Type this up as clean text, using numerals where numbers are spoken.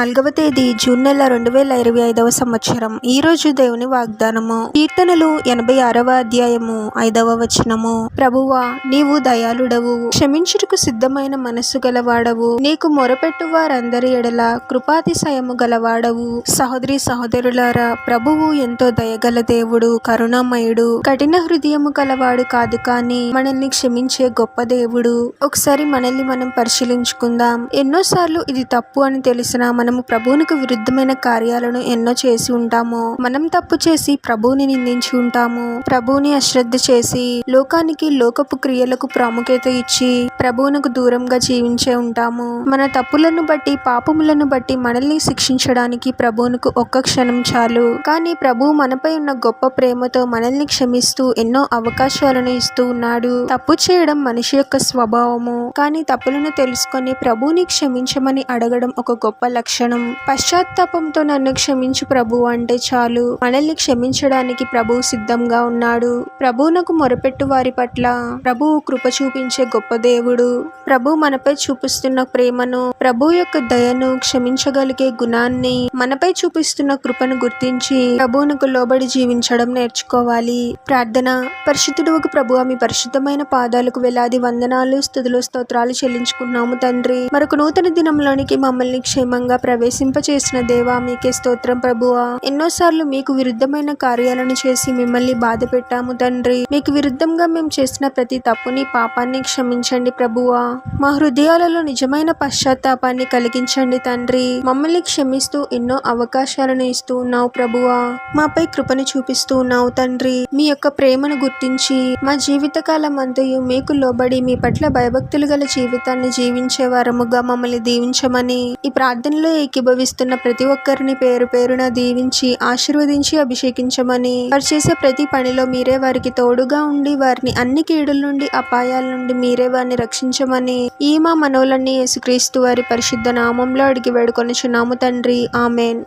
4వ తేదీ జూన్ నెల 2025వ సంవత్సరం. ఈ రోజు దేవుని వాగ్దానము. కీర్తనలు 86వ అధ్యాయము 5వ వచనము. ప్రభువా, నీవు దయాళుడవు, క్షమించుటకు సిద్ధమైన మనస్సు గలవాడవు, నీకు మొరపెట్టు వారందరి ఎడల కృపాతిశయము గలవాడవు. సహోదరి సహోదరులారా, ప్రభువు ఎంతో దయగల దేవుడు, కరుణామయుడు, కఠిన హృదయము గలవాడు కాదు, కానీ మనల్ని క్షమించే గొప్ప దేవుడు. ఒకసారి మనల్ని మనం పరిశీలించుకుందాం. ఎన్నోసార్లు ఇది తప్పు అని తెలిసినా మనము ప్రభువునికి విరుద్ధమైన కార్యాలను ఎన్నో చేసి ఉంటాము. మనం తప్పు చేసి ప్రభువుని నిందించి ఉంటాము. ప్రభువుని అశ్రద్ధ చేసి లోకానికి, లోకపు క్రియలకు ప్రాముఖ్యత ఇచ్చి ప్రభువునకు దూరంగా జీవించే ఉంటాము. మన తప్పులను బట్టి, పాపములను బట్టి మనల్ని శిక్షించడానికి ప్రభువునకు ఒక్క క్షణం చాలు. కానీ ప్రభువు మనపై ఉన్న గొప్ప ప్రేమతో మనల్ని క్షమిస్తూ ఎన్నో అవకాశాలను ఇస్తూ ఉన్నాడు. తప్పు చేయడం మనిషి యొక్క స్వభావము, కానీ తప్పులను తెలుసుకొని ప్రభువుని క్షమించమని అడగడం ఒక గొప్ప లక్షణం. పశ్చాత్తాపంతో నన్ను క్షమించు ప్రభువు అంటే చాలు. మనల్ని క్షమించడానికి ప్రభువు సిద్ధంగా ఉన్నాడు. ప్రభువునకు మొరపెట్టు వారి పట్ల ప్రభువు కృప చూపించే గొప్ప దేవుడు. ప్రభు మనపై చూపిస్తున్న ప్రేమను, ప్రభు యొక్క దయను, క్షమించగలిగే గుణాన్ని, మనపై చూపిస్తున్న కృపను గుర్తించి ప్రభువునకు లోబడి జీవించడం నేర్చుకోవాలి. ప్రార్థన. పరిశుద్ధుడవగు ప్రభువా, మీ పరిశుద్ధమైన పాదాలకు వేలాది వందనాలు, స్తుతులు, స్తోత్రాలు చెల్లించుకున్నాము తండ్రి. మరొక నూతన దినంలోనికి మమ్మల్ని క్షేమంగా ప్రవేశింపచేసిన దేవా, మీకే స్తోత్రం ప్రభువా. ఎన్నోసార్లు మీకు విరుద్ధమైన కార్యాలను చేసి మిమ్మల్ని బాధ పెట్టాము తండ్రి. మీకు విరుద్ధంగా మేము చేసిన ప్రతి తప్పుని, పాపాన్ని క్షమించండి ప్రభువా. మా హృదయాలలో నిజమైన పశ్చాత్తాపాన్ని కలిగించండి తండ్రి. మమ్మల్ని క్షమిస్తూ ఎన్నో అవకాశాలను ఇస్తూ ఉన్నావు ప్రభువా. మాపై కృపను చూపిస్తూ ఉన్నావు తండ్రి. మీ యొక్క ప్రేమను గుర్తించి మా జీవితకాలం అంతయు మీకు లోబడి మీ పట్ల భయభక్తులు గల జీవితాన్ని జీవించే వారముగా మమ్మల్ని దీవించమని, ఈ ప్రార్థనలో ఏకీభవిస్తున్న ప్రతి ఒక్కరిని పేరు పేరున దీవించి ఆశీర్వదించి అభిషేకించమని, వారు చేసే ప్రతి పనిలో మీరే వారికి తోడుగా ఉండి వారిని అన్ని కీడుల నుండి, అపాయాల నుండి మీరే వారిని రక్షించమని ఈ మా మనవులన్నీ యేసుక్రీస్తు వారి పరిశుద్ధ నామంలో అడిగి వేడుకొనుచున్నాము తండ్రి. ఆమెన్.